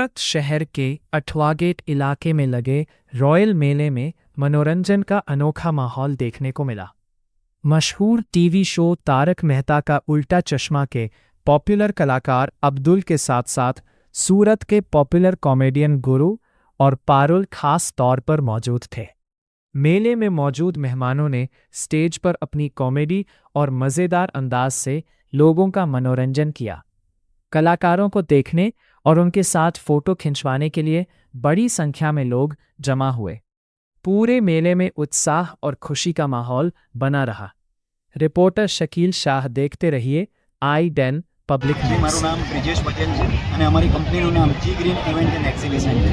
सूरत शहर के अठवा गेट इलाके में लगे रॉयल मेले में मनोरंजन का अनोखा माहौल देखने को मिला। मशहूर टीवी शो तारक मेहता का उल्टा चश्मा के पॉपुलर कलाकार अब्दुल के साथ साथ सूरत के पॉपुलर कॉमेडियन गुरु और पारुल खास तौर पर मौजूद थे। मेले में मौजूद मेहमानों ने स्टेज पर अपनी कॉमेडी और मज़ेदार अंदाज से लोगों का मनोरंजन किया। कलाकारों को देखने और उनके साथ फोटो खिंचवाने के लिए बड़ी संख्या में लोग जमा हुए। पूरे मेले में उत्साह और खुशी का माहौल बना रहा। रिपोर्टर शकील शाह, देखते रहिए i10 पब्लिक न्यूज़। મારું નામ બ્રિજેશ પટેલ છે અને અમારી કંપનીનું નામ જી ગ્રીન ઇવેન્ટ એન્ડ એક્ઝિબિશન છે।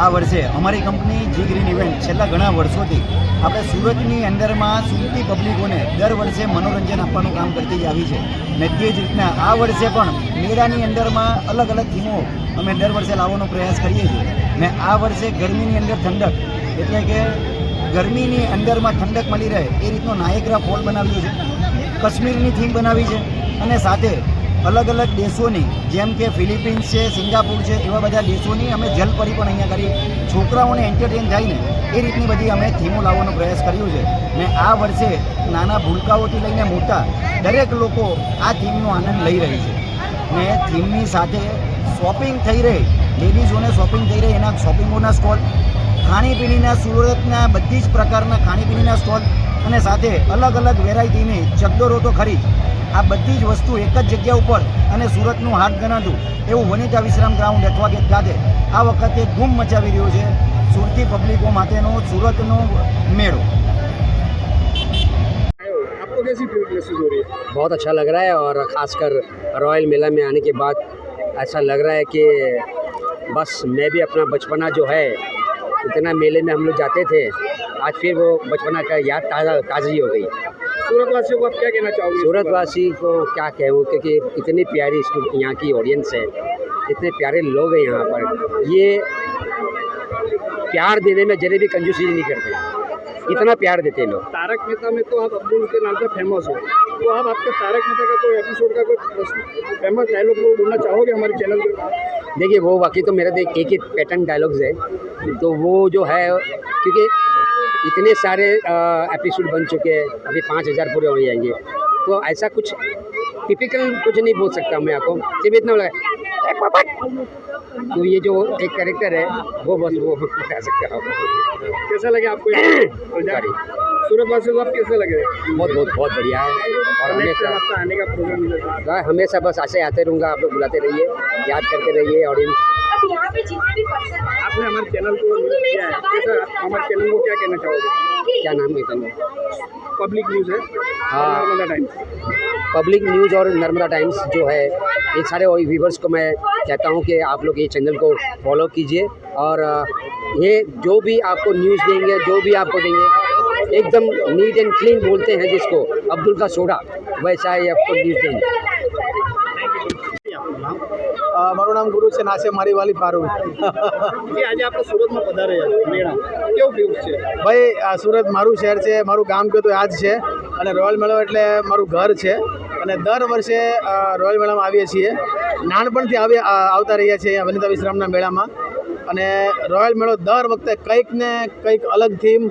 આ વર્ષે અમારી કંપની જી ગ્રીન ઇવેન્ટ છેલ્લા ઘણા વર્ષોથી આપણે સુરતની અંદરમાં સુરતી પબ્લિકોને દર વર્ષે મનોરંજન આપવાનું કામ કરતી જ આવી છે ને તે જ રીતના આ વર્ષે પણ મેળાની અંદરમાં અલગ અલગ થીમો અમે દર વર્ષે લાવવાનો પ્રયાસ કરીએ છીએ ને આ વર્ષે ગરમીની અંદર ઠંડક એટલે કે ગરમીની અંદરમાં ઠંડક મળી રહે એ રીતનો નાયગ્રા ફોલ બનાવ્યો છે, કાશ્મીરની થીમ બનાવી છે અને સાથે અલગ અલગ દેશોની જેમ કે ફિલિપિન્સ છે, સિંગાપુર છે, એવા બધા દેશોની અમે જલપરી પણ અહીંયા કરી છોકરાઓને એન્ટરટેન થાય ને એ રીતની બધી અમે થીમો લાવવાનો પ્રયાસ કર્યો છે ને આ વર્ષે નાના ભૂલકાઓથી લઈને મોટા દરેક લોકો આ થીમનો આનંદ લઈ રહી છે ને થીમની સાથે શોપિંગ થઈ રહી, લેડીઝોને શોપિંગ થઈ રહી, એના શોપિંગોના સ્ટોલ, ખાણીપીણીના સુરતના બધી જ પ્રકારના ખાણીપીણીના સ્ટોલ અને સાથે અલગ અલગ વેરાયટીની ચકડોરો તો ખરી આ બધી જ વસ્તુ એક જ જગ્યા ઉપર અને સુરતનું હાટ ગણાતું એવું વનિતા વિશ્રામ ગ્રાઉન્ડ અઠવા ગેટ ખાતે આ વખતે ધૂમ મચાવી રહ્યો છે સુરતી પબ્લિકો માટેનો સુરતનો મેળો। आपको कैसी महसूस हो रही है? बहुत अच्छा लग रहा है और ख़ासकर रॉयल मेला में आने के बाद ऐसा लग रहा है कि बस मैं भी अपना बचपना जो है इतना मेले में हम लोग जाते थे, आज फिर वो बचपना का याद ताज़ी हो गई। सूरतवासियों को आप क्या कहना चाहोगे? सूरतवासी को क्या कहूँ, क्योंकि इतनी प्यारी यहाँ की ऑडियंस है, इतने प्यारे लोग हैं यहाँ पर, ये प्यार देने में जरा भी कंजूसी नहीं करते, इतना प्यार देते लोग। तारक मेहता में तो आप अब्दुल के नाम से फेमस हो, तो आप आपके तारक मेहता का कोई एपिसोड का कोई फेमस डायलॉग वो बोलना चाहोगे हमारे चैनल पर? देखिए, वो बाकी तो मेरा एक ही पैटर्न डायलॉग्स है, तो वो जो है क्योंकि इतने सारे एपिसोड बन चुके हैं, अभी 5000 पूरे हो जाएंगे, तो ऐसा कुछ टिपिकल कुछ नहीं बोल सकता मैं आपको, सिर्फ इतना लगा तो ये जो एक कैरेक्टर है वो बस वो बता सकते हो। कैसा लगे आपको सूरतवासियों को? आप कैसे लगे? बहुत बहुत बहुत बढ़िया है और हमेशा आपका आने का प्रोग्राम हमेशा बस ऐसे आते रहूँगा, आप लोग बुलाते रहिए, याद करते रहिए ऑडियंस। आपने हमारे चैनल को किया है, कैसा हमारे चैनल को क्या कहना चाहोगे? क्या नाम है इतना? पब्लिक न्यूज़ है, नर्मदा टाइम्स। पब्लिक न्यूज़ और नर्मदा टाइम्स जो है, इन सारे व्यूवर्स को मैं कहता हूँ कि आप लोग ये चैनल को फॉलो कीजिए और ये जो भी आपको न्यूज़ देंगे, जो भी आपको देंगे, एकदम नीट एंड क्लीन बोलते हैं जिसको अब्दुल का सोडा, वैसा ही आपको न्यूज़ देंगे। મારું નામ ગુરુ છે, નાસે મારી વાલી પારુલ। जी आज आप सूरत में पधारे मेला કેવું કેવું છે? ભાઈ આ સુરત મારું શહેર છે, મારું ગામ કહો તો આ જ છે અને રોયલ મેળો એટલે મારું ઘર છે અને દર વર્ષે રોયલ મેળામાં આવીએ છીએ। નાનપણથી આવતા રહીએ છીએ અહીંયા વનિતા વિશ્રામના મેળામાં અને રોયલ મેળો દર વખતે કંઈક ને કંઈક અલગ થીમ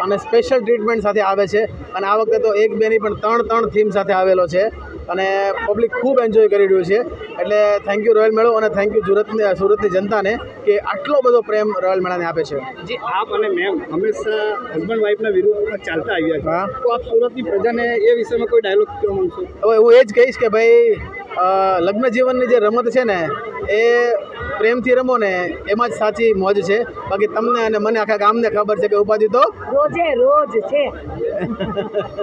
અને સ્પેશિયલ ટ્રીટમેન્ટ સાથે આવે છે અને આ વખતે તો એક બેની પણ ત્રણ થીમ સાથે આવેલો છે અને પબ્લિક ખૂબ એન્જોય કરી રહ્યું છે। એટલે થેન્ક યુ રોયલ મેળો અને થેન્ક યુ સુરતની જનતાને કે આટલો બધો પ્રેમ રોયલ મેળાને આપે છે। जी आप અને મેમ હંમેશા હસબન્ડ વાઇફના વિરુદ્ધમાં ચાલતા આવ્યા છે, તો આપ સુરતની પ્રજાને એ વિષયમાં કોઈ ડાયલોગ કહેવા માંગશો? હવે હું એ જ કહીશ કે ભાઈ લગ્ન જીવનની જે રમત છે ને એ પ્રેમથી રમો ને એમાં જ સાચી મોજ છે, બાકી તમને અને મને આખા ગામને ખબર છે કે ઉપાધિ તો રોજે રોજ છે।